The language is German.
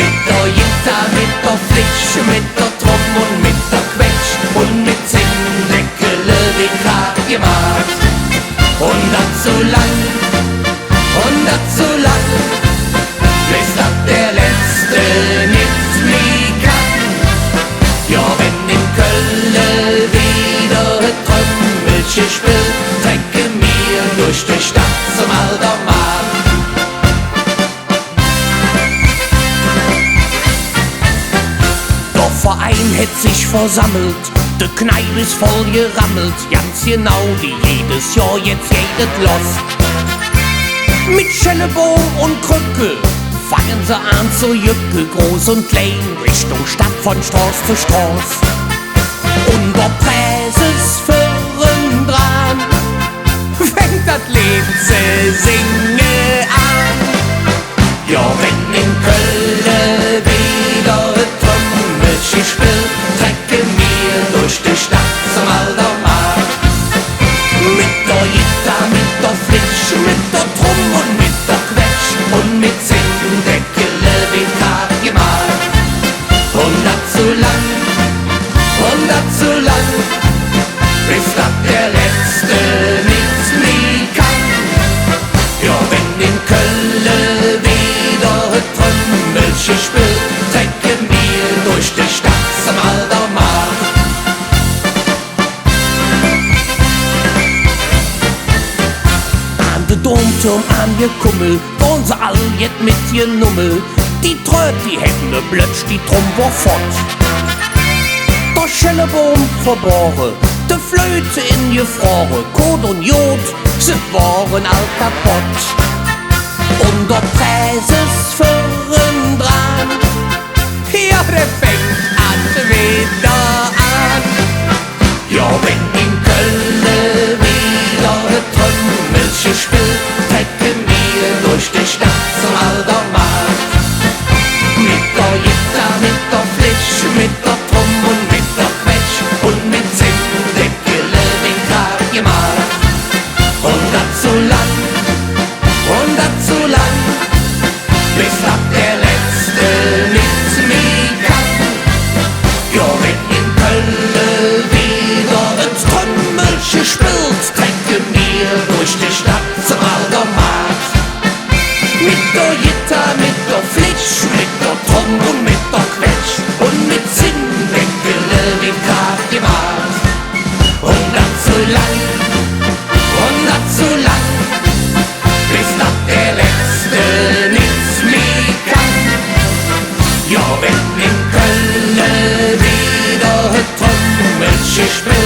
Mit der Gitter, mit der Flitsch, mit der Drum und mit der Quetsch und mit Zinndeckele wie grad gemacht. Und das so lang, und das so lang, bis dat der Letzte nicht mehr kann. Ja, wenn in Köln wieder Trümmelchen spielt, trecken wir durch die Stadt zum Aldermarkt. Der Verein hätt sich versammelt, de Kneipp ist voll gerammelt, ganz genau wie jedes Jahr jetzt jedes Los. Mit Schellebohm und Krücke fangen sie an zu jücke, groß und klein, Richtung Stadt von Straß zu Straß. Und der Präses vorn dran fängt das Lied zu singen an. Ja, wenn in Köln wieder Trümmelchen spielt, trecken wir durch die Stadt zum Aldermarkt. Mit der Gitter, mit der Flitsch, mit der Drum und mit der Quetsch und mit Zinndeckele wie grad gemacht. Und das so lang, und das so lang, bis dat der Letzte nichts mehr kann. Ja, wenn in Köln wieder Trümmelchen spielt, trecken wir durch die Stadt zum Aldermarkt. An de Domturm angekummelt, wohnen sie all jet mit ihr Nummel. Die Tröd, die hätten ne Blötsch, die Drum war fort. Der Schellebohm verboren, de Flöte in gefroren, Kot und Jod, sie waren all kaputt. Und der Präses vorn dran, ja, der fängt an wieder an. Ja, wenn in Köln wieder Trümmelchen spielt, trecken wir durch die Stadt zum Aldermarkt. Mit der Gitter, mit der Flitsch, mit der Drum und mit der Quetsch und mit Zinndeckele wie grad gemacht. Und das so lang, und das so lang, bis dat der Letzte nichts mehr kann. Ja, wenn in Köln wieder ein Trümmelchen spielt, trecken wir durch die Stadt zum Aldermarkt. Mit der Gitter, mit der Flitsch, mit der Drum und mit der Quetsch und mit Zinndeckele wie grad gemacht. Und das so lang, und das so lang, bis dat der Letzte nichts mehr kann. Ja, wenn in Köln wieder Trümmelchen spielt,